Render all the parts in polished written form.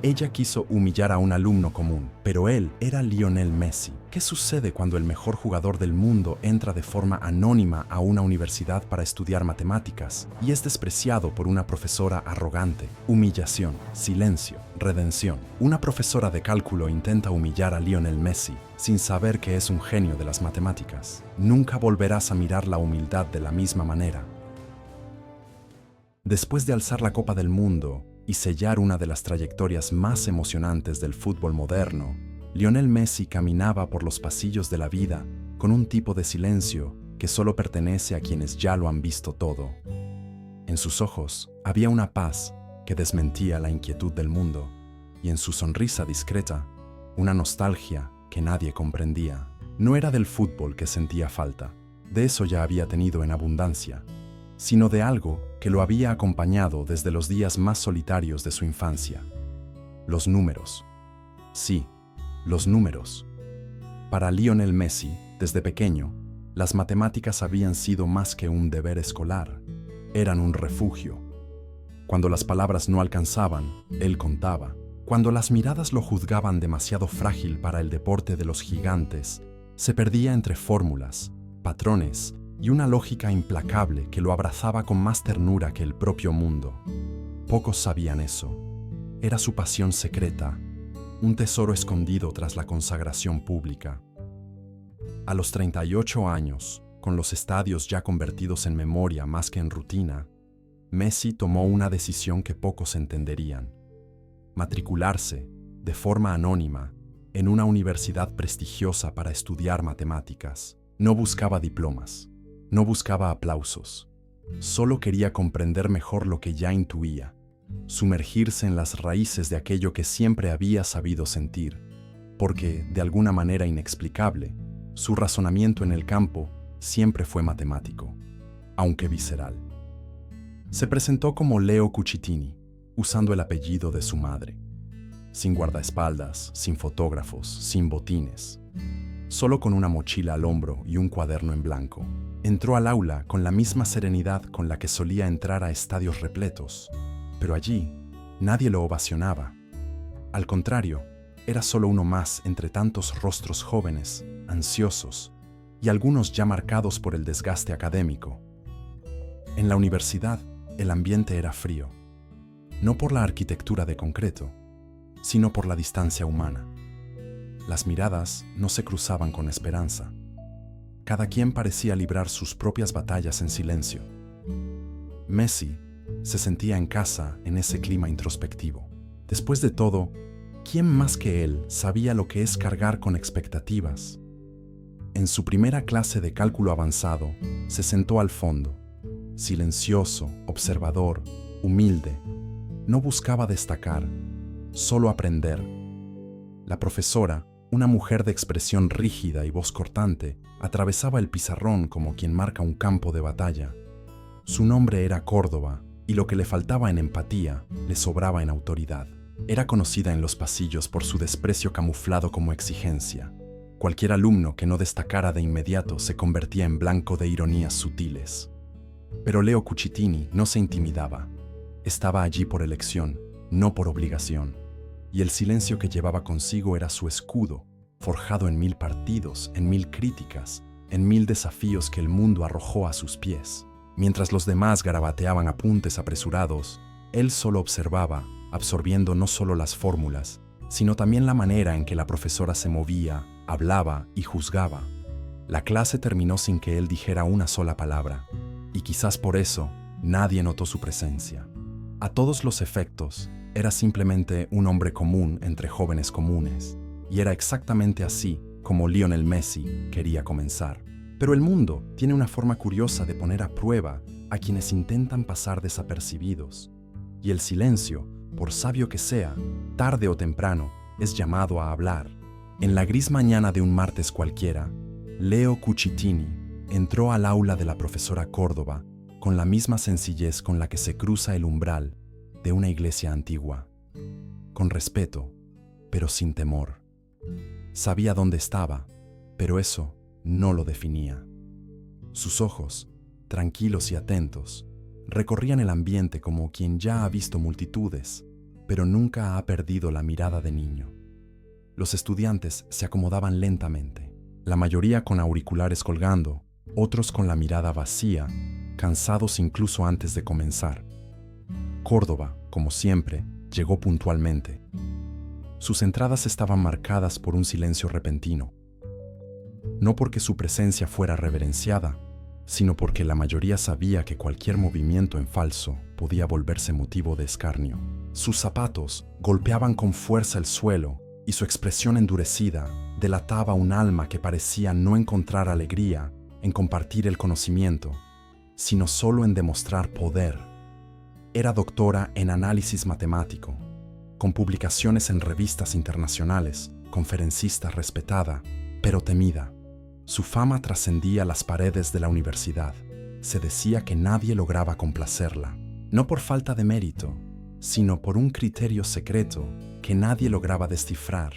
Ella quiso humillar a un alumno común, pero él era Lionel Messi. ¿Qué sucede cuando el mejor jugador del mundo entra de forma anónima a una universidad para estudiar matemáticas y es despreciado por una profesora arrogante? Humillación, silencio, redención. Una profesora de cálculo intenta humillar a Lionel Messi sin saber que es un genio de las matemáticas. Nunca volverás a mirar la humildad de la misma manera. Después de alzar la Copa del Mundo y sellar una de las trayectorias más emocionantes del fútbol moderno, Lionel Messi caminaba por los pasillos de la vida con un tipo de silencio que solo pertenece a quienes ya lo han visto todo. En sus ojos había una paz que desmentía la inquietud del mundo, y en su sonrisa discreta, una nostalgia que nadie comprendía. No era del fútbol que sentía falta, de eso ya había tenido en abundancia, sino de algo que lo había acompañado desde los días más solitarios de su infancia. Los números. Sí, los números. Para Lionel Messi, desde pequeño, las matemáticas habían sido más que un deber escolar, eran un refugio. Cuando las palabras no alcanzaban, él contaba. Cuando las miradas lo juzgaban demasiado frágil para el deporte de los gigantes, se perdía entre fórmulas, patrones y una lógica implacable que lo abrazaba con más ternura que el propio mundo. Pocos sabían eso. Era su pasión secreta, un tesoro escondido tras la consagración pública. A los 38 años, con los estadios ya convertidos en memoria más que en rutina, Messi tomó una decisión que pocos entenderían: matricularse, de forma anónima, en una universidad prestigiosa para estudiar matemáticas. No buscaba diplomas. No buscaba aplausos, solo quería comprender mejor lo que ya intuía, sumergirse en las raíces de aquello que siempre había sabido sentir, porque, de alguna manera inexplicable, su razonamiento en el campo siempre fue matemático, aunque visceral. Se presentó como Leo Cucitini, usando el apellido de su madre, sin guardaespaldas, sin fotógrafos, sin botines, solo con una mochila al hombro y un cuaderno en blanco. Entró al aula con la misma serenidad con la que solía entrar a estadios repletos, pero allí nadie lo ovacionaba. Al contrario, era solo uno más entre tantos rostros jóvenes, ansiosos, y algunos ya marcados por el desgaste académico. En la universidad, el ambiente era frío, no por la arquitectura de concreto, sino por la distancia humana. Las miradas no se cruzaban con esperanza. Cada quien parecía librar sus propias batallas en silencio. Messi se sentía en casa en ese clima introspectivo. Después de todo, ¿quién más que él sabía lo que es cargar con expectativas? En su primera clase de cálculo avanzado, se sentó al fondo, silencioso, observador, humilde. No buscaba destacar, solo aprender. La profesora, una mujer de expresión rígida y voz cortante, atravesaba el pizarrón como quien marca un campo de batalla. Su nombre era Córdoba, y lo que le faltaba en empatía, le sobraba en autoridad. Era conocida en los pasillos por su desprecio camuflado como exigencia. Cualquier alumno que no destacara de inmediato se convertía en blanco de ironías sutiles. Pero Leo Cucitini no se intimidaba. Estaba allí por elección, no por obligación. Y el silencio que llevaba consigo era su escudo, forjado en 1000 partidos, en 1000 críticas, en 1000 desafíos que el mundo arrojó a sus pies. Mientras los demás garabateaban apuntes apresurados, él solo observaba, absorbiendo no solo las fórmulas, sino también la manera en que la profesora se movía, hablaba y juzgaba. La clase terminó sin que él dijera una sola palabra, y quizás por eso nadie notó su presencia. A todos los efectos, era simplemente un hombre común entre jóvenes comunes, y era exactamente así como Lionel Messi quería comenzar. Pero el mundo tiene una forma curiosa de poner a prueba a quienes intentan pasar desapercibidos, y el silencio, por sabio que sea, tarde o temprano, es llamado a hablar. En la gris mañana de un martes cualquiera, Leo Cucitini entró al aula de la profesora Córdoba con la misma sencillez con la que se cruza el umbral de una iglesia antigua, con respeto, pero sin temor. Sabía dónde estaba, pero eso no lo definía. Sus ojos, tranquilos y atentos, recorrían el ambiente como quien ya ha visto multitudes, pero nunca ha perdido la mirada de niño. Los estudiantes se acomodaban lentamente, la mayoría con auriculares colgando, otros con la mirada vacía, cansados incluso antes de comenzar. Córdoba, como siempre, llegó puntualmente. Sus entradas estaban marcadas por un silencio repentino. No porque su presencia fuera reverenciada, sino porque la mayoría sabía que cualquier movimiento en falso podía volverse motivo de escarnio. Sus zapatos golpeaban con fuerza el suelo y su expresión endurecida delataba un alma que parecía no encontrar alegría en compartir el conocimiento, sino solo en demostrar poder. Era doctora en análisis matemático, con publicaciones en revistas internacionales, conferencista respetada, pero temida. Su fama trascendía las paredes de la universidad. Se decía que nadie lograba complacerla, no por falta de mérito, sino por un criterio secreto que nadie lograba descifrar,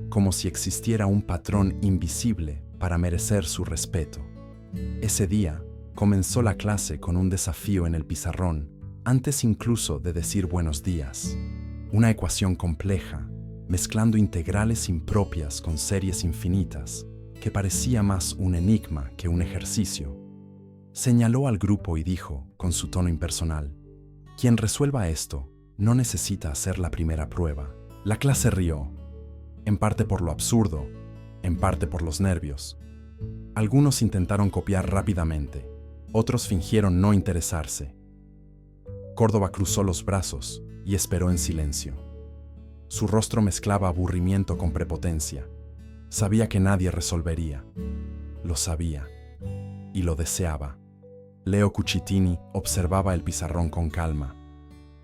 como si existiera un patrón invisible para merecer su respeto. Ese día, comenzó la clase con un desafío en el pizarrón, antes incluso de decir buenos días. Una ecuación compleja, mezclando integrales impropias con series infinitas, que parecía más un enigma que un ejercicio. Señaló al grupo y dijo, con su tono impersonal, «Quien resuelva esto no necesita hacer la primera prueba». La clase rió, en parte por lo absurdo, en parte por los nervios. Algunos intentaron copiar rápidamente, otros fingieron no interesarse. Córdoba cruzó los brazos y esperó en silencio. Su rostro mezclaba aburrimiento con prepotencia. Sabía que nadie resolvería. Lo sabía y lo deseaba. Leo Cucitini observaba el pizarrón con calma.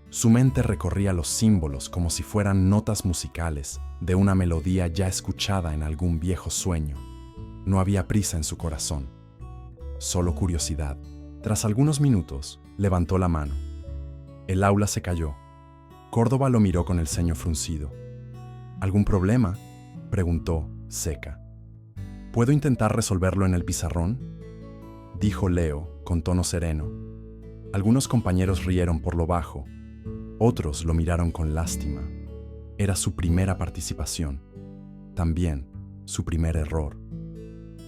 Su mente recorría los símbolos como si fueran notas musicales de una melodía ya escuchada en algún viejo sueño. No había prisa en su corazón, solo curiosidad. Tras algunos minutos, levantó la mano. El aula se calló. Córdoba lo miró con el ceño fruncido. ¿Algún problema?, preguntó, seca. ¿Puedo intentar resolverlo en el pizarrón?, dijo Leo con tono sereno. Algunos compañeros rieron por lo bajo, otros lo miraron con lástima. Era su primera participación, también su primer error.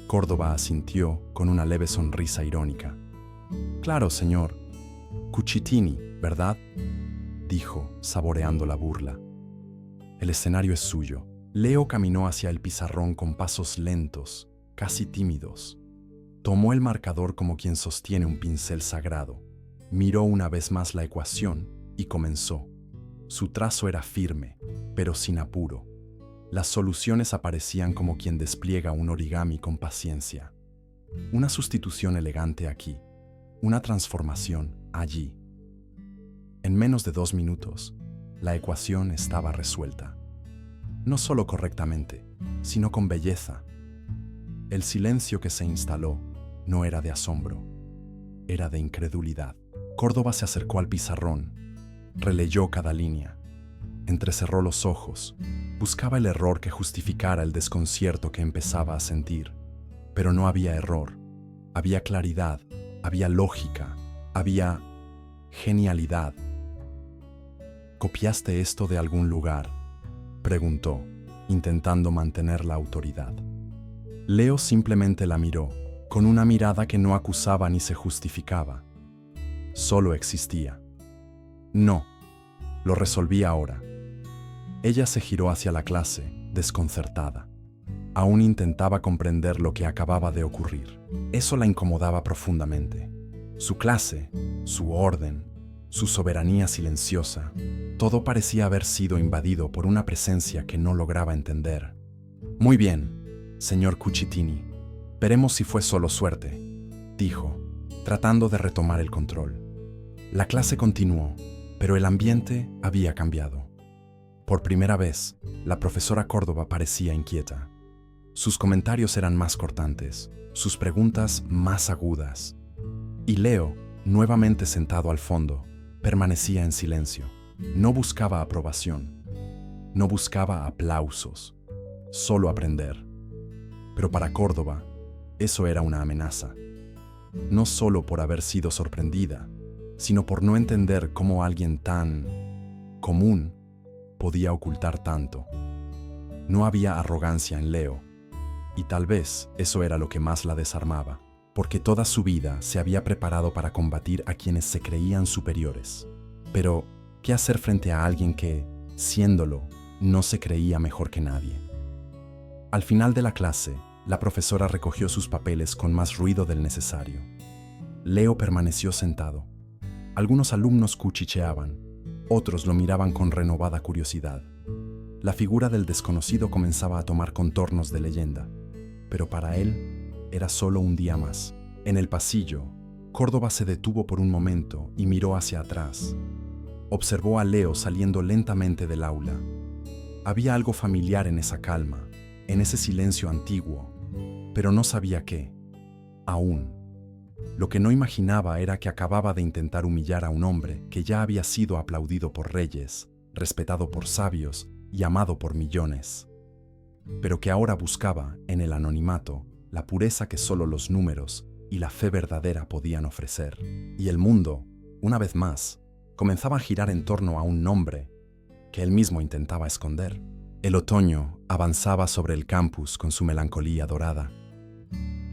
Córdoba asintió con una leve sonrisa irónica. «Claro, señor. Cucitini, ¿verdad?», dijo, saboreando la burla. «El escenario es suyo». Leo caminó hacia el pizarrón con pasos lentos, casi tímidos. Tomó el marcador como quien sostiene un pincel sagrado. Miró una vez más la ecuación y comenzó. Su trazo era firme, pero sin apuro. Las soluciones aparecían como quien despliega un origami con paciencia. Una sustitución elegante aquí, una transformación allí. En menos de 2 minutos, la ecuación estaba resuelta. No solo correctamente, sino con belleza. El silencio que se instaló no era de asombro, era de incredulidad. Córdoba se acercó al pizarrón, releyó cada línea, entrecerró los ojos, buscaba el error que justificara el desconcierto que empezaba a sentir. Pero no había error, había claridad, había lógica, había genialidad. ¿Copiaste esto de algún lugar?, preguntó, intentando mantener la autoridad. Leo simplemente la miró, con una mirada que no acusaba ni se justificaba. Solo existía. No, lo resolví ahora. Ella se giró hacia la clase, desconcertada. Aún intentaba comprender lo que acababa de ocurrir. Eso la incomodaba profundamente. Su clase, su orden, su soberanía silenciosa, todo parecía haber sido invadido por una presencia que no lograba entender. «Muy bien, señor Cucitini. Veremos si fue solo suerte», dijo, tratando de retomar el control. La clase continuó, pero el ambiente había cambiado. Por primera vez, la profesora Córdoba parecía inquieta. Sus comentarios eran más cortantes, sus preguntas más agudas. Y Leo, nuevamente sentado al fondo, permanecía en silencio. No buscaba aprobación, no buscaba aplausos, solo aprender. Pero para Córdoba, eso era una amenaza. No solo por haber sido sorprendida, sino por no entender cómo alguien tan común podía ocultar tanto. No había arrogancia en Leo, y tal vez eso era lo que más la desarmaba, porque toda su vida se había preparado para combatir a quienes se creían superiores. Pero, ¿qué hacer frente a alguien que, siéndolo, no se creía mejor que nadie? Al final de la clase, la profesora recogió sus papeles con más ruido del necesario. Leo permaneció sentado. Algunos alumnos cuchicheaban, otros lo miraban con renovada curiosidad. La figura del desconocido comenzaba a tomar contornos de leyenda, pero para él era solo un día más. En el pasillo, Córdoba se detuvo por un momento y miró hacia atrás. Observó a Leo saliendo lentamente del aula. Había algo familiar en esa calma, en ese silencio antiguo, pero no sabía qué. Aún. Lo que no imaginaba era que acababa de intentar humillar a un hombre que ya había sido aplaudido por reyes, respetado por sabios y amado por millones, pero que ahora buscaba, en el anonimato, la pureza que solo los números y la fe verdadera podían ofrecer. Y el mundo, una vez más, comenzaba a girar en torno a un nombre que él mismo intentaba esconder. El otoño avanzaba sobre el campus con su melancolía dorada.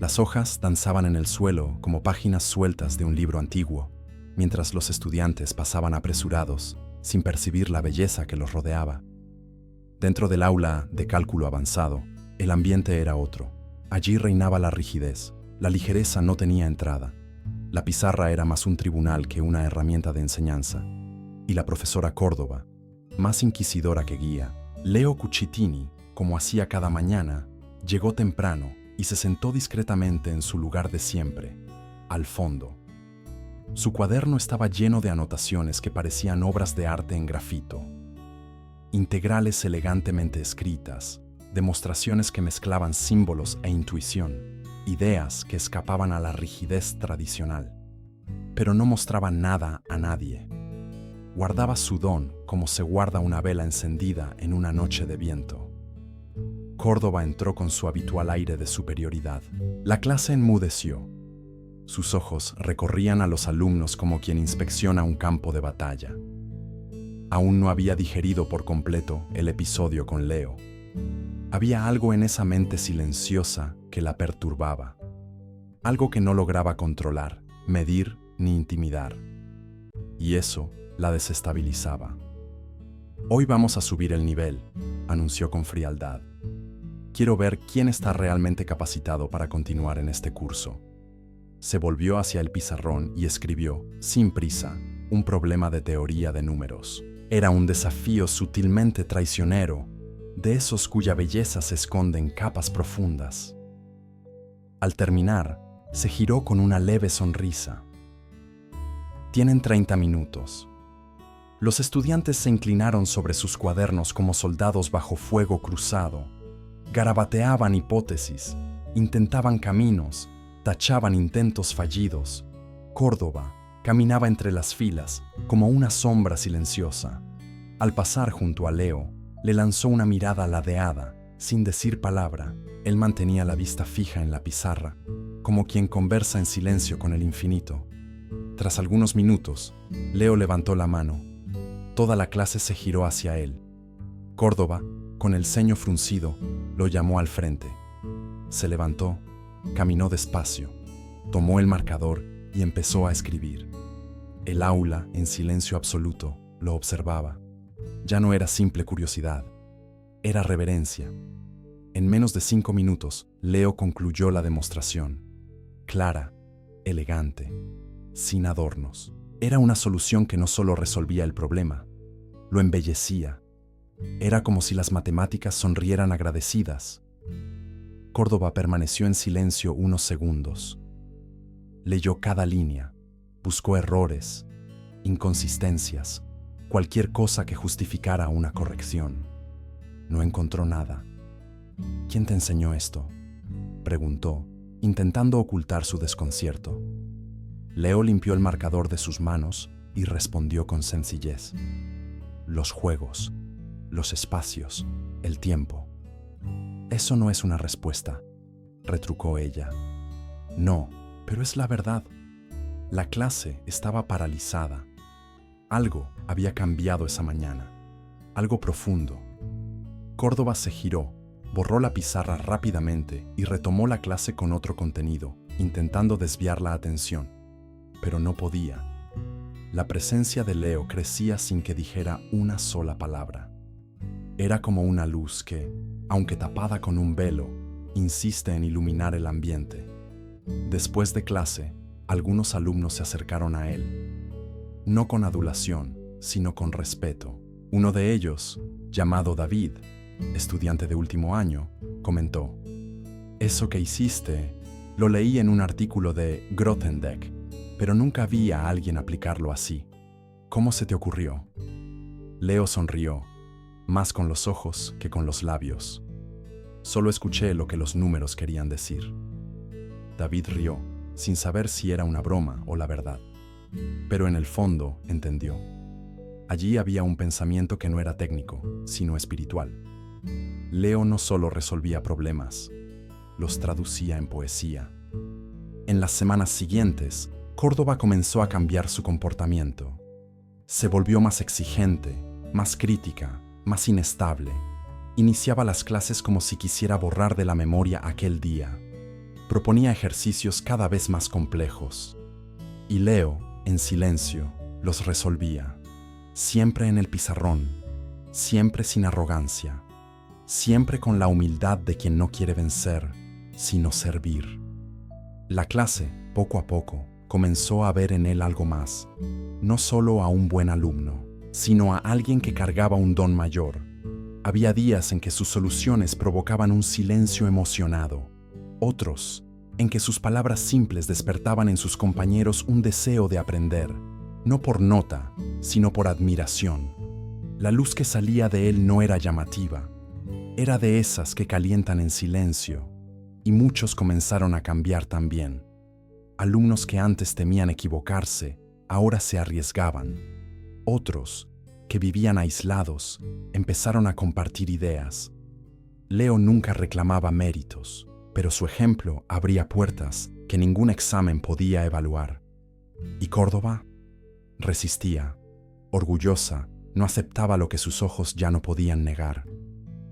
Las hojas danzaban en el suelo como páginas sueltas de un libro antiguo, mientras los estudiantes pasaban apresurados, sin percibir la belleza que los rodeaba. Dentro del aula de cálculo avanzado, el ambiente era otro. Allí reinaba la rigidez, la ligereza no tenía entrada. La pizarra era más un tribunal que una herramienta de enseñanza. Y la profesora Córdoba, más inquisidora que guía, Leo Cucitini, como hacía cada mañana, llegó temprano y se sentó discretamente en su lugar de siempre, al fondo. Su cuaderno estaba lleno de anotaciones que parecían obras de arte en grafito. Integrales elegantemente escritas, demostraciones que mezclaban símbolos e intuición, ideas que escapaban a la rigidez tradicional. Pero no mostraba nada a nadie. Guardaba su don como se guarda una vela encendida en una noche de viento. Córdoba entró con su habitual aire de superioridad. La clase enmudeció. Sus ojos recorrían a los alumnos como quien inspecciona un campo de batalla. Aún no había digerido por completo el episodio con Leo. Había algo en esa mente silenciosa que la perturbaba. Algo que no lograba controlar, medir ni intimidar. Y eso la desestabilizaba. «Hoy vamos a subir el nivel», anunció con frialdad. «Quiero ver quién está realmente capacitado para continuar en este curso». Se volvió hacia el pizarrón y escribió, sin prisa, un problema de teoría de números. Era un desafío sutilmente traicionero, de esos cuya belleza se esconde en capas profundas. Al terminar, se giró con una leve sonrisa. «Tienen 30 minutos». Los estudiantes se inclinaron sobre sus cuadernos como soldados bajo fuego cruzado. Garabateaban hipótesis, intentaban caminos, tachaban intentos fallidos. Córdoba caminaba entre las filas como una sombra silenciosa. Al pasar junto a Leo, le lanzó una mirada ladeada, sin decir palabra. Él mantenía la vista fija en la pizarra, como quien conversa en silencio con el infinito. Tras algunos minutos, Leo levantó la mano. Toda la clase se giró hacia él. Córdoba, con el ceño fruncido, lo llamó al frente. Se levantó, caminó despacio, tomó el marcador y empezó a escribir. El aula, en silencio absoluto, lo observaba. Ya no era simple curiosidad, era reverencia. En menos de 5 minutos, Leo concluyó la demostración. Clara, elegante, sin adornos. Era una solución que no solo resolvía el problema, lo embellecía. Era como si las matemáticas sonrieran agradecidas. Córdoba permaneció en silencio unos segundos. Leyó cada línea, buscó errores, inconsistencias, cualquier cosa que justificara una corrección. No encontró nada. «¿Quién te enseñó esto?», preguntó, intentando ocultar su desconcierto. Leo limpió el marcador de sus manos y respondió con sencillez. «Los juegos, los espacios, el tiempo». «Eso no es una respuesta», retrucó ella. «No, pero es la verdad». La clase estaba paralizada. Algo había cambiado esa mañana. algo profundo. Córdoba se giró, borró la pizarra rápidamente y retomó la clase con otro contenido, intentando desviar la atención. Pero no podía. La presencia de Leo crecía sin que dijera una sola palabra. Era como una luz que, aunque tapada con un velo, insiste en iluminar el ambiente. Después de clase, algunos alumnos se acercaron a él. No con adulación, sino con respeto. Uno de ellos, llamado David, estudiante de último año, comentó: «Eso que hiciste, lo leí en un artículo de Grothendieck, pero nunca vi a alguien aplicarlo así. ¿Cómo se te ocurrió?». Leo sonrió, más con los ojos que con los labios. «Solo escuché lo que los números querían decir». David rió, sin saber si era una broma o la verdad. Pero en el fondo entendió. Allí había un pensamiento que no era técnico, sino espiritual. Leo no solo resolvía problemas, los traducía en poesía. En las semanas siguientes, Córdoba comenzó a cambiar su comportamiento. Se volvió más exigente, más crítica, más inestable. Iniciaba las clases como si quisiera borrar de la memoria aquel día. Proponía ejercicios cada vez más complejos. Y Leo, en silencio, los resolvía. Siempre en el pizarrón, siempre sin arrogancia, siempre con la humildad de quien no quiere vencer, sino servir. La clase, poco a poco, comenzó a ver en él algo más, no solo a un buen alumno, sino a alguien que cargaba un don mayor. Había días en que sus soluciones provocaban un silencio emocionado, otros en que sus palabras simples despertaban en sus compañeros un deseo de aprender, no por nota, sino por admiración. La luz que salía de él no era llamativa, era de esas que calientan en silencio, y muchos comenzaron a cambiar también. Alumnos que antes temían equivocarse, ahora se arriesgaban. Otros, que vivían aislados, empezaron a compartir ideas. Leo nunca reclamaba méritos, pero su ejemplo abría puertas que ningún examen podía evaluar. ¿Y Córdoba? Resistía. Orgullosa, no aceptaba lo que sus ojos ya no podían negar.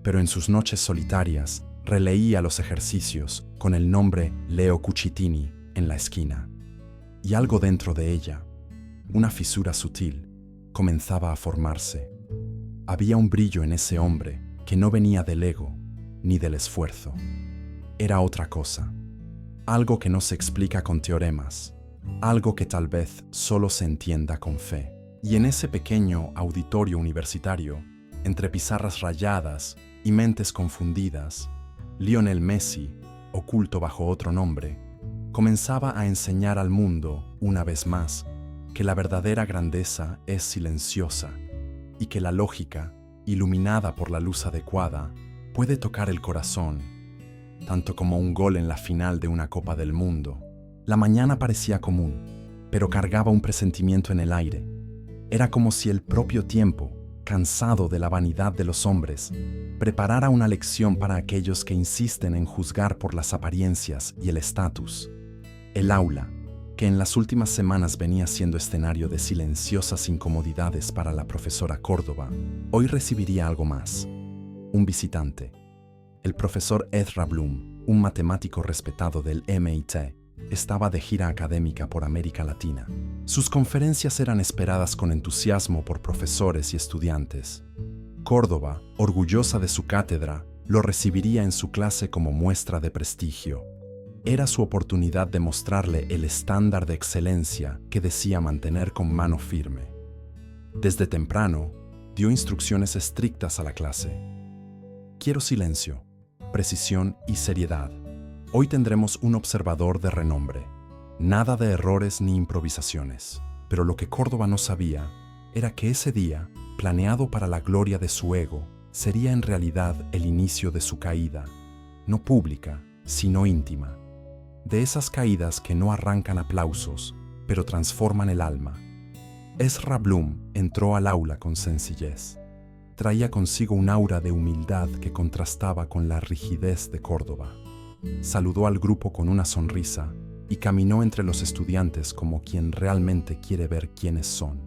Pero en sus noches solitarias, releía los ejercicios con el nombre Leo Cucitini en la esquina. Y algo dentro de ella, una fisura sutil, comenzaba a formarse. Había un brillo en ese hombre que no venía del ego ni del esfuerzo. Era otra cosa, algo que no se explica con teoremas, algo que tal vez solo se entienda con fe. Y en ese pequeño auditorio universitario, entre pizarras rayadas y mentes confundidas, Lionel Messi, oculto bajo otro nombre, comenzaba a enseñar al mundo, una vez más, que la verdadera grandeza es silenciosa y que la lógica, iluminada por la luz adecuada, puede tocar el corazón, tanto como un gol en la final de una Copa del Mundo. La mañana parecía común, pero cargaba un presentimiento en el aire. Era como si el propio tiempo, cansado de la vanidad de los hombres, preparara una lección para aquellos que insisten en juzgar por las apariencias y el estatus. El aula, que en las últimas semanas venía siendo escenario de silenciosas incomodidades para la profesora Córdoba, hoy recibiría algo más. Un visitante. El profesor Ezra Bloom, un matemático respetado del MIT, estaba de gira académica por América Latina. Sus conferencias eran esperadas con entusiasmo por profesores y estudiantes. Córdoba, orgullosa de su cátedra, lo recibiría en su clase como muestra de prestigio. Era su oportunidad de mostrarle el estándar de excelencia que decía mantener con mano firme. Desde temprano, dio instrucciones estrictas a la clase. Quiero silencio, precisión y seriedad. Hoy tendremos un observador de renombre. Nada de errores ni improvisaciones. Pero lo que Córdoba no sabía era que ese día, planeado para la gloria de su ego, sería en realidad el inicio de su caída, no pública, sino íntima. De esas caídas que no arrancan aplausos, pero transforman el alma. Ezra Bloom entró al aula con sencillez. Traía consigo un aura de humildad que contrastaba con la rigidez de Córdoba. Saludó al grupo con una sonrisa y caminó entre los estudiantes como quien realmente quiere ver quiénes son.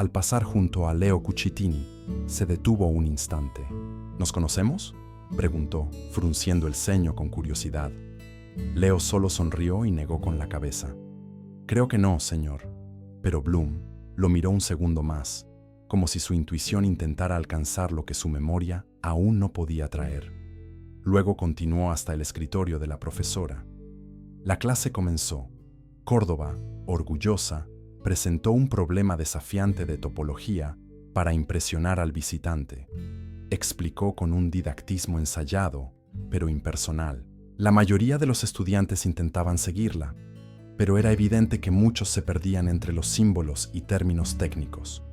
al pasar junto a Leo Cucitini, se detuvo un instante. ¿Nos conocemos?, preguntó, frunciendo el ceño con curiosidad. Leo solo sonrió y negó con la cabeza. Creo que no, señor. Pero Bloom lo miró un segundo más, como si su intuición intentara alcanzar lo que su memoria aún no podía traer. Luego continuó hasta el escritorio de la profesora. La clase comenzó. Córdoba, orgullosa, presentó un problema desafiante de topología para impresionar al visitante. Explicó con un didactismo ensayado, pero impersonal. La mayoría de los estudiantes intentaban seguirla, pero era evidente que muchos se perdían entre los símbolos y términos técnicos.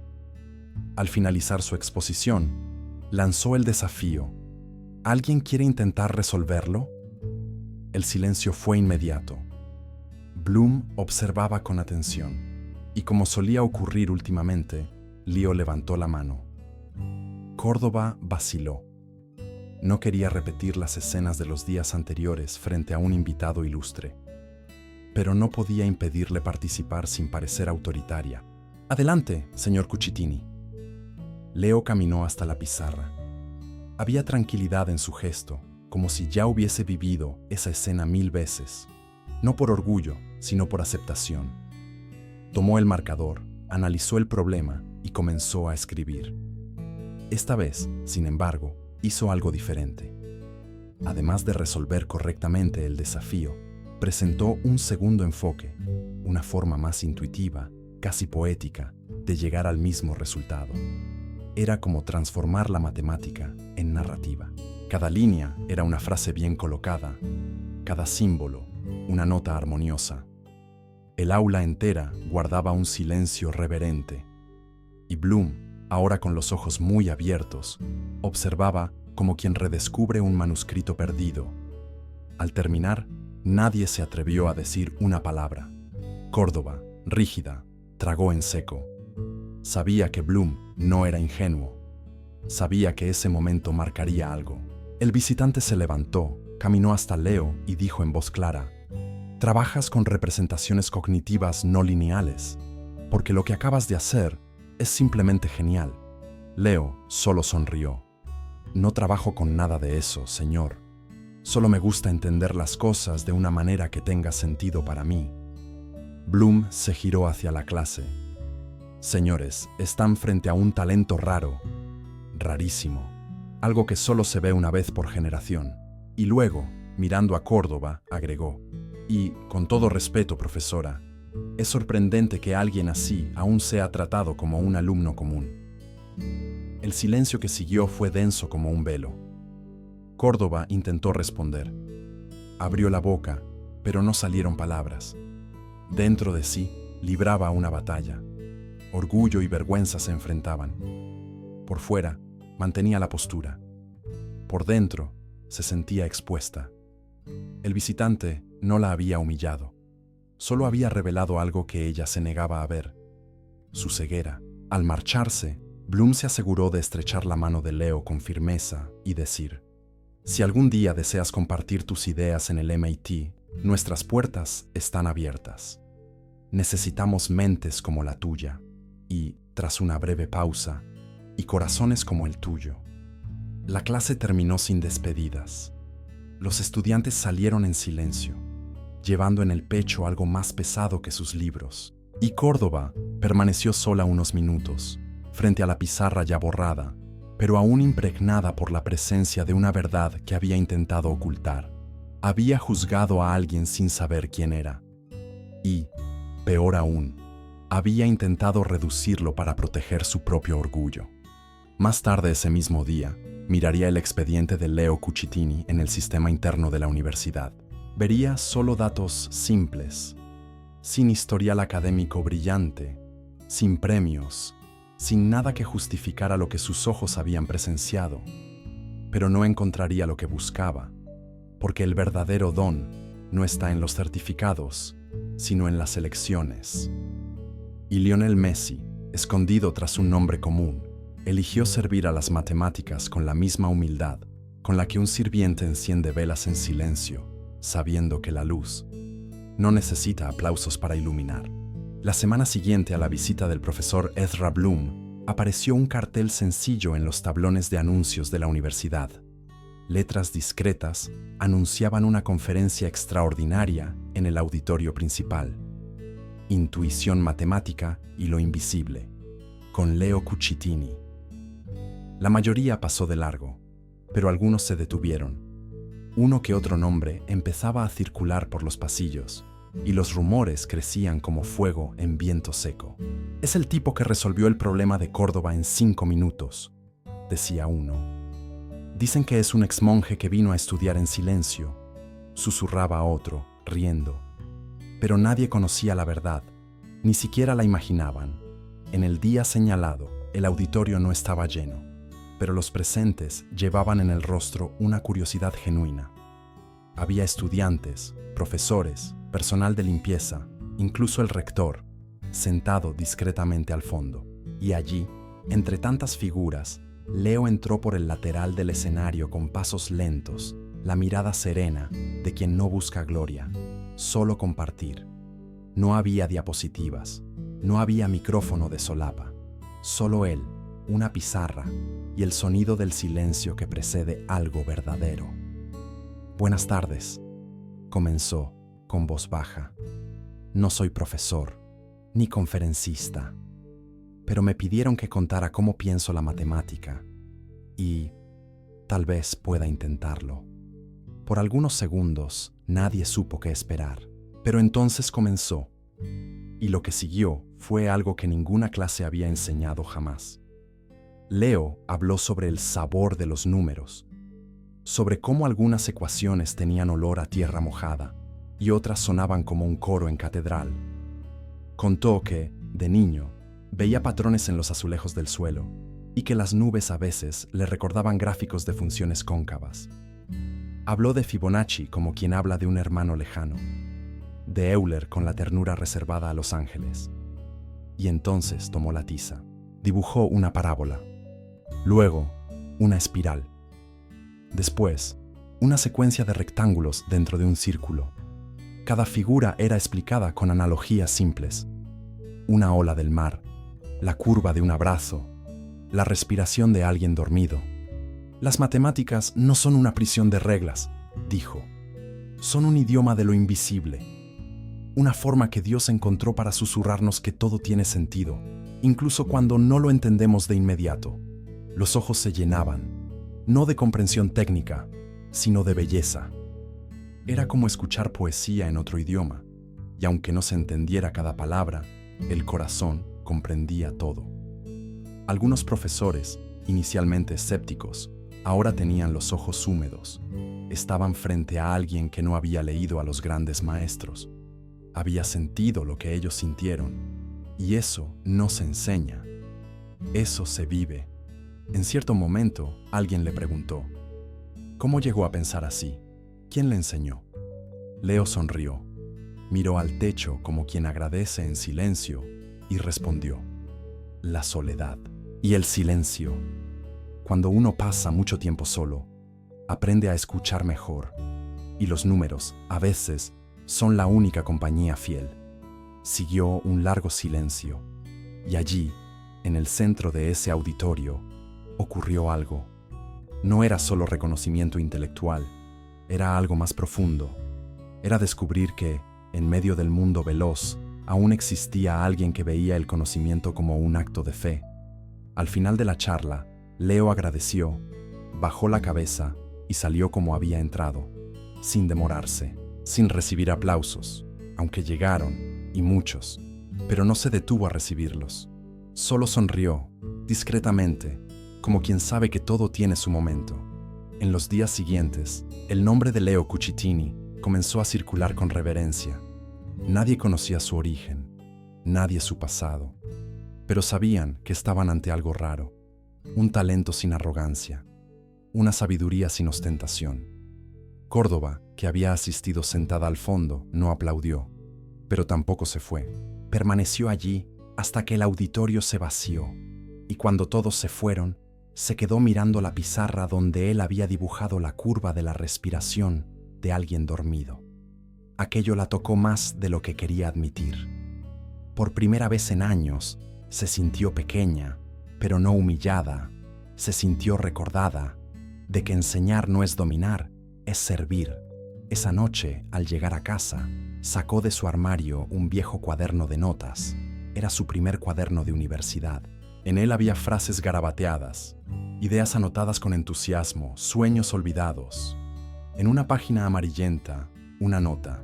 Al finalizar su exposición, lanzó el desafío. ¿Alguien quiere intentar resolverlo? El silencio fue inmediato. Bloom observaba con atención, y como solía ocurrir últimamente, Leo levantó la mano. Córdoba vaciló. No quería repetir las escenas de los días anteriores frente a un invitado ilustre, pero no podía impedirle participar sin parecer autoritaria. Adelante, señor Cucitini. Leo caminó hasta la pizarra. Había tranquilidad en su gesto, como si ya hubiese vivido esa escena 1000 veces, no por orgullo, sino por aceptación. Tomó el marcador, analizó el problema y comenzó a escribir. Esta vez, sin embargo, hizo algo diferente. Además de resolver correctamente el desafío, presentó un segundo enfoque, una forma más intuitiva, casi poética, de llegar al mismo resultado. Era como transformar la matemática en narrativa. Cada línea era una frase bien colocada, cada símbolo una nota armoniosa. El aula entera guardaba un silencio reverente, y Bloom, ahora con los ojos muy abiertos, observaba como quien redescubre un manuscrito perdido. Al terminar, nadie se atrevió a decir una palabra. Córdoba, rígida, tragó en seco. Sabía que Bloom no era ingenuo. Sabía que ese momento marcaría algo. El visitante se levantó, caminó hasta Leo y dijo en voz clara: «Trabajas con representaciones cognitivas no lineales, porque lo que acabas de hacer es simplemente genial». Leo solo sonrió. «No trabajo con nada de eso, señor. Solo me gusta entender las cosas de una manera que tenga sentido para mí». Bloom se giró hacia la clase. «Señores, están frente a un talento raro, rarísimo, algo que solo se ve una vez por generación». Y luego, mirando a Córdoba, agregó: «Y, con todo respeto, profesora, es sorprendente que alguien así aún sea tratado como un alumno común». El silencio que siguió fue denso como un velo. Córdoba intentó responder. Abrió la boca, pero no salieron palabras. Dentro de sí, libraba una batalla. Orgullo y vergüenza se enfrentaban. Por fuera, mantenía la postura. Por dentro, se sentía expuesta. El visitante no la había humillado. Solo había revelado algo que ella se negaba a ver: su ceguera. Al marcharse, Bloom se aseguró de estrechar la mano de Leo con firmeza y decir: «Si algún día deseas compartir tus ideas en el MIT, nuestras puertas están abiertas. Necesitamos mentes como la tuya y, tras una breve pausa, y corazones como el tuyo». La clase terminó sin despedidas. Los estudiantes salieron en silencio, llevando en el pecho algo más pesado que sus libros. Y Córdoba permaneció sola unos minutos, frente a la pizarra ya borrada, pero aún impregnada por la presencia de una verdad que había intentado ocultar. Había juzgado a alguien sin saber quién era. Y, peor aún, había intentado reducirlo para proteger su propio orgullo. Más tarde ese mismo día, miraría el expediente de Leo Cucitini en el sistema interno de la universidad. Vería solo datos simples, sin historial académico brillante, sin premios, sin nada que justificara lo que sus ojos habían presenciado. Pero no encontraría lo que buscaba, porque el verdadero don no está en los certificados, sino en las elecciones. Y Lionel Messi, escondido tras un nombre común, eligió servir a las matemáticas con la misma humildad con la que un sirviente enciende velas en silencio, sabiendo que la luz no necesita aplausos para iluminar. La semana siguiente a la visita del profesor Ezra Bloom, apareció un cartel sencillo en los tablones de anuncios de la universidad. Letras discretas anunciaban una conferencia extraordinaria en el auditorio principal. Intuición matemática y lo invisible, con Leo Cucitini. La mayoría pasó de largo, pero algunos se detuvieron. Uno que otro nombre empezaba a circular por los pasillos, y los rumores crecían como fuego en viento seco. «Es el tipo que resolvió el problema de Córdoba en 5 minutos», decía uno. «Dicen que es un exmonje que vino a estudiar en silencio», susurraba otro, riendo. Pero nadie conocía la verdad, ni siquiera la imaginaban. En el día señalado, el auditorio no estaba lleno, pero los presentes llevaban en el rostro una curiosidad genuina. Había estudiantes, profesores, personal de limpieza, incluso el rector, sentado discretamente al fondo. Y allí, entre tantas figuras, Leo entró por el lateral del escenario con pasos lentos, la mirada serena de quien no busca gloria, solo compartir. No había diapositivas, no había micrófono de solapa, solo él, una pizarra y el sonido del silencio que precede algo verdadero. «Buenas tardes», comenzó con voz baja. «No soy profesor, ni conferencista, pero me pidieron que contara cómo pienso la matemática y tal vez pueda intentarlo». Por algunos segundos nadie supo qué esperar, pero entonces comenzó, y lo que siguió fue algo que ninguna clase había enseñado jamás. Leo habló sobre el sabor de los números, sobre cómo algunas ecuaciones tenían olor a tierra mojada y otras sonaban como un coro en catedral. Contó que, de niño, veía patrones en los azulejos del suelo y que las nubes a veces le recordaban gráficos de funciones cóncavas. Habló de Fibonacci como quien habla de un hermano lejano, de Euler con la ternura reservada a los ángeles. Y entonces tomó la tiza, dibujó una parábola, luego una espiral, después una secuencia de rectángulos dentro de un círculo. Cada figura era explicada con analogías simples: una ola del mar, la curva de un abrazo, la respiración de alguien dormido. «Las matemáticas no son una prisión de reglas», dijo. «Son un idioma de lo invisible, una forma que Dios encontró para susurrarnos que todo tiene sentido, incluso cuando no lo entendemos de inmediato». Los ojos se llenaban, no de comprensión técnica, sino de belleza. Era como escuchar poesía en otro idioma, y aunque no se entendiera cada palabra, el corazón comprendía todo. Algunos profesores, inicialmente escépticos, ahora tenían los ojos húmedos. Estaban frente a alguien que no había leído a los grandes maestros. Había sentido lo que ellos sintieron, y eso no se enseña. Eso se vive. En cierto momento, alguien le preguntó: «¿Cómo llegó a pensar así? ¿Quién le enseñó?». Leo sonrió, miró al techo como quien agradece en silencio y respondió: «La soledad y el silencio. Cuando uno pasa mucho tiempo solo, aprende a escuchar mejor, y los números, a veces, son la única compañía fiel». Siguió un largo silencio, y allí, en el centro de ese auditorio, ocurrió algo. No era solo reconocimiento intelectual, era algo más profundo. Era descubrir que, en medio del mundo veloz, aún existía alguien que veía el conocimiento como un acto de fe. Al final de la charla, Leo agradeció, bajó la cabeza y salió como había entrado, sin demorarse, sin recibir aplausos, aunque llegaron, y muchos, pero no se detuvo a recibirlos. Solo sonrió, discretamente, como quien sabe que todo tiene su momento. En los días siguientes, el nombre de Leo Cucitini comenzó a circular con reverencia. Nadie conocía su origen, nadie su pasado, pero sabían que estaban ante algo raro, un talento sin arrogancia, una sabiduría sin ostentación. Córdoba, que había asistido sentada al fondo, no aplaudió, pero tampoco se fue. Permaneció allí hasta que el auditorio se vació, y cuando todos se fueron, se quedó mirando la pizarra donde él había dibujado la curva de la respiración de alguien dormido. Aquello la tocó más de lo que quería admitir. Por primera vez en años, se sintió pequeña, pero no humillada. Se sintió recordada de que enseñar no es dominar, es servir. Esa noche, al llegar a casa, sacó de su armario un viejo cuaderno de notas. Era su primer cuaderno de universidad. En él había frases garabateadas, ideas anotadas con entusiasmo, sueños olvidados. En una página amarillenta, una nota.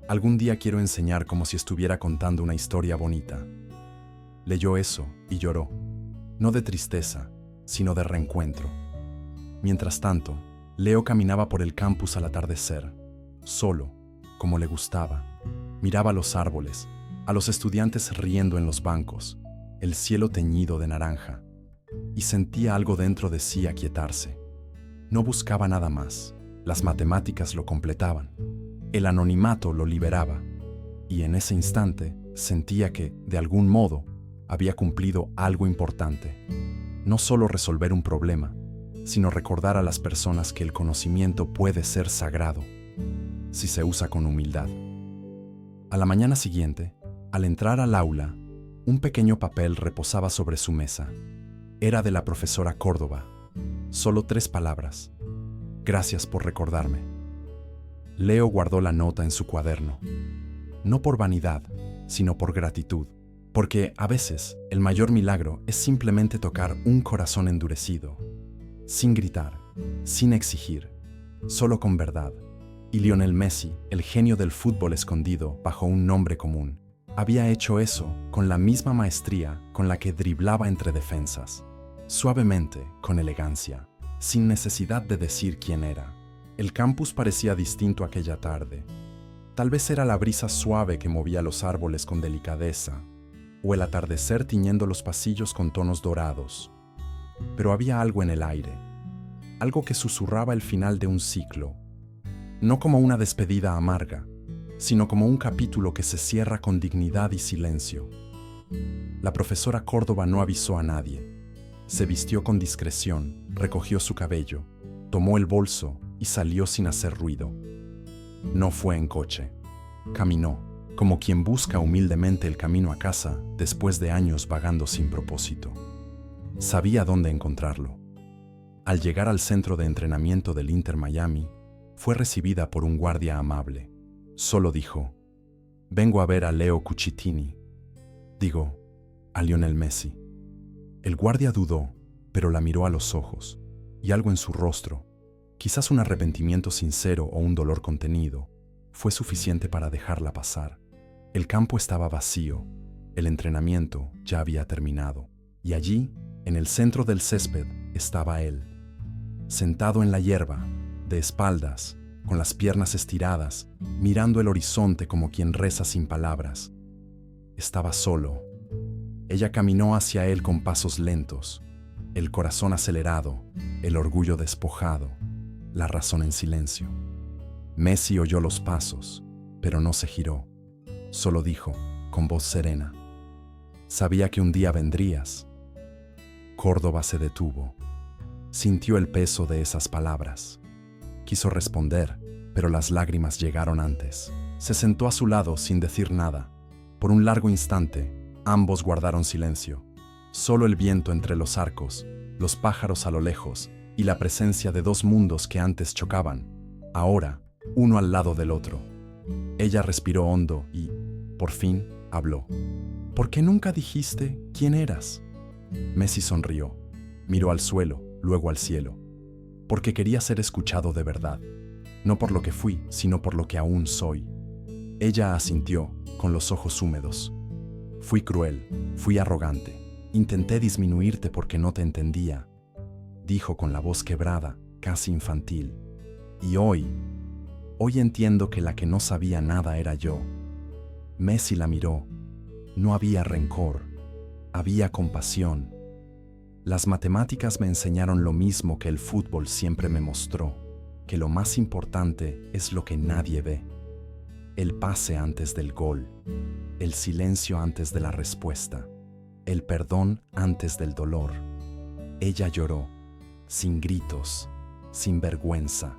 Algún día quiero enseñar como si estuviera contando una historia bonita. Leyó eso y lloró, no de tristeza, sino de reencuentro. Mientras tanto, Leo caminaba por el campus al atardecer, solo, como le gustaba. Miraba los árboles, a los estudiantes riendo en los bancos, el cielo teñido de naranja, y sentía algo dentro de sí aquietarse. No buscaba nada más, las matemáticas lo completaban, el anonimato lo liberaba, y en ese instante sentía que, de algún modo, había cumplido algo importante. No solo resolver un problema, sino recordar a las personas que el conocimiento puede ser sagrado, si se usa con humildad. A la mañana siguiente, al entrar al aula, un pequeño papel reposaba sobre su mesa. Era de la profesora Córdoba. Solo 3 palabras. Gracias por recordarme. Leo guardó la nota en su cuaderno. No por vanidad, sino por gratitud. Porque a veces el mayor milagro es simplemente tocar un corazón endurecido, sin gritar, sin exigir, solo con verdad. Y Lionel Messi, el genio del fútbol escondido bajo un nombre común, había hecho eso con la misma maestría con la que driblaba entre defensas, suavemente, con elegancia, sin necesidad de decir quién era. El campus parecía distinto aquella tarde. Tal vez era la brisa suave que movía los árboles con delicadeza, o el atardecer tiñendo los pasillos con tonos dorados. Pero había algo en el aire, algo que susurraba el final de un ciclo, no como una despedida amarga, sino como un capítulo que se cierra con dignidad y silencio. La profesora Córdoba no avisó a nadie. Se vistió con discreción, recogió su cabello, tomó el bolso y salió sin hacer ruido. No fue en coche. Caminó, como quien busca humildemente el camino a casa después de años vagando sin propósito. Sabía dónde encontrarlo. Al llegar al centro de entrenamiento del Inter Miami, fue recibida por un guardia amable. Solo dijo: vengo a ver a Leo Cucitini. Digo, a Lionel Messi. El guardia dudó, pero la miró a los ojos, y algo en su rostro, quizás un arrepentimiento sincero o un dolor contenido, fue suficiente para dejarla pasar. El campo estaba vacío, el entrenamiento ya había terminado, y allí, en el centro del césped, estaba él, sentado en la hierba, de espaldas, con las piernas estiradas, mirando el horizonte como quien reza sin palabras. Estaba solo. Ella caminó hacia él con pasos lentos, el corazón acelerado, el orgullo despojado, la razón en silencio. Messi oyó los pasos, pero no se giró. Solo dijo, con voz serena: sabía que un día vendrías. Córdoba se detuvo. Sintió el peso de esas palabras. Quiso responder, pero las lágrimas llegaron antes. Se sentó a su lado sin decir nada. Por un largo instante, ambos guardaron silencio. Solo el viento entre los arcos, los pájaros a lo lejos y la presencia de 2 mundos que antes chocaban, ahora, uno al lado del otro. Ella respiró hondo y, por fin, habló. ¿Por qué nunca dijiste quién eras? Messi sonrió. Miró al suelo, luego al cielo. Porque quería ser escuchado de verdad. No por lo que fui, sino por lo que aún soy. Ella asintió, con los ojos húmedos. Fui cruel, fui arrogante. Intenté disminuirte porque no te entendía, dijo con la voz quebrada, casi infantil. Y hoy entiendo que la que no sabía nada era yo. Messi la miró. No había rencor, había compasión. Las matemáticas me enseñaron lo mismo que el fútbol siempre me mostró, que lo más importante es lo que nadie ve. El pase antes del gol, el silencio antes de la respuesta, el perdón antes del dolor. Ella lloró, sin gritos, sin vergüenza.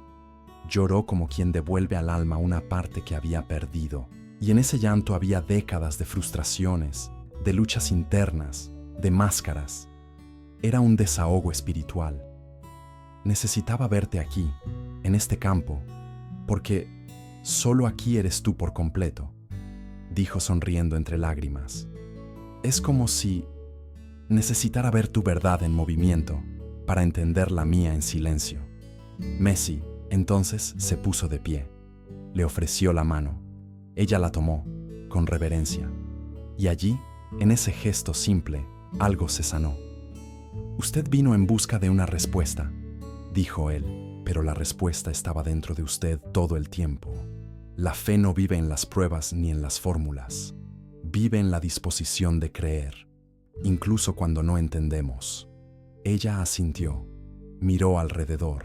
Lloró como quien devuelve al alma una parte que había perdido, Y en ese llanto había décadas de frustraciones, de luchas internas, de máscaras. Era un desahogo espiritual. Necesitaba verte aquí, en este campo, porque solo aquí eres tú por completo, dijo sonriendo entre lágrimas. Es como si necesitara ver tu verdad en movimiento para entender la mía en silencio. Messi, entonces, se puso de pie. Le ofreció la mano. Ella la tomó, con reverencia. Y allí, en ese gesto simple, algo se sanó. Usted vino en busca de una respuesta, dijo él, pero la respuesta estaba dentro de usted todo el tiempo. La fe no vive en las pruebas ni en las fórmulas. Vive en la disposición de creer, incluso cuando no entendemos. Ella asintió, miró alrededor.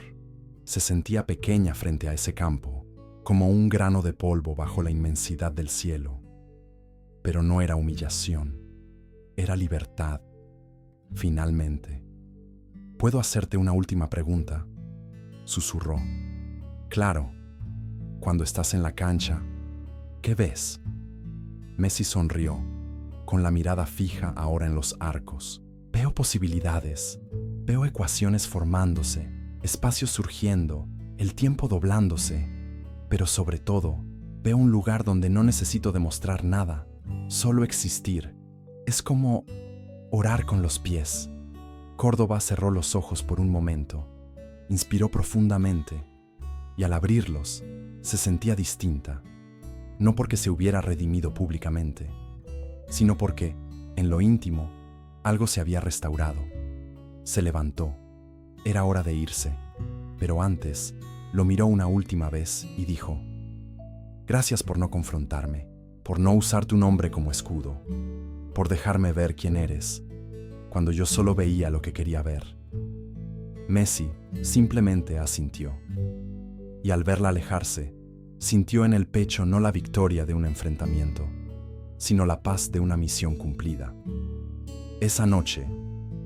Se sentía pequeña frente a ese campo, como un grano de polvo bajo la inmensidad del cielo. Pero no era humillación, era libertad. Finalmente. ¿Puedo hacerte una última pregunta?, susurró. Claro, cuando estás en la cancha, ¿qué ves? Messi sonrió, con la mirada fija ahora en los arcos. Veo posibilidades, veo ecuaciones formándose, espacios surgiendo, el tiempo doblándose, pero sobre todo, veo un lugar donde no necesito demostrar nada, solo existir. Es como orar con los pies. Córdoba cerró los ojos por un momento, inspiró profundamente, y al abrirlos, se sentía distinta, no porque se hubiera redimido públicamente, sino porque, en lo íntimo, algo se había restaurado. Se levantó. Era hora de irse, pero antes lo miró una última vez y dijo: Gracias por no confrontarme, por no usar tu nombre como escudo, por dejarme ver quién eres, cuando yo solo veía lo que quería ver. Messi simplemente asintió. Y al verla alejarse, sintió en el pecho no la victoria de un enfrentamiento, sino la paz de una misión cumplida. Esa noche,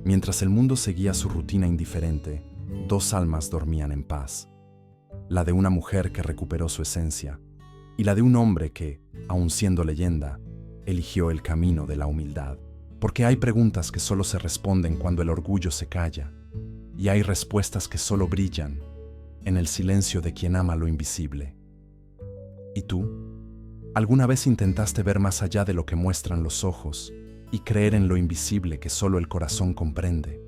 mientras el mundo seguía su rutina indiferente, dos almas dormían en paz. La de una mujer que recuperó su esencia y la de un hombre que, aun siendo leyenda, eligió el camino de la humildad. Porque hay preguntas que solo se responden cuando el orgullo se calla, y hay respuestas que solo brillan en el silencio de quien ama lo invisible. ¿Y tú? ¿Alguna vez intentaste ver más allá de lo que muestran los ojos y creer en lo invisible que solo el corazón comprende?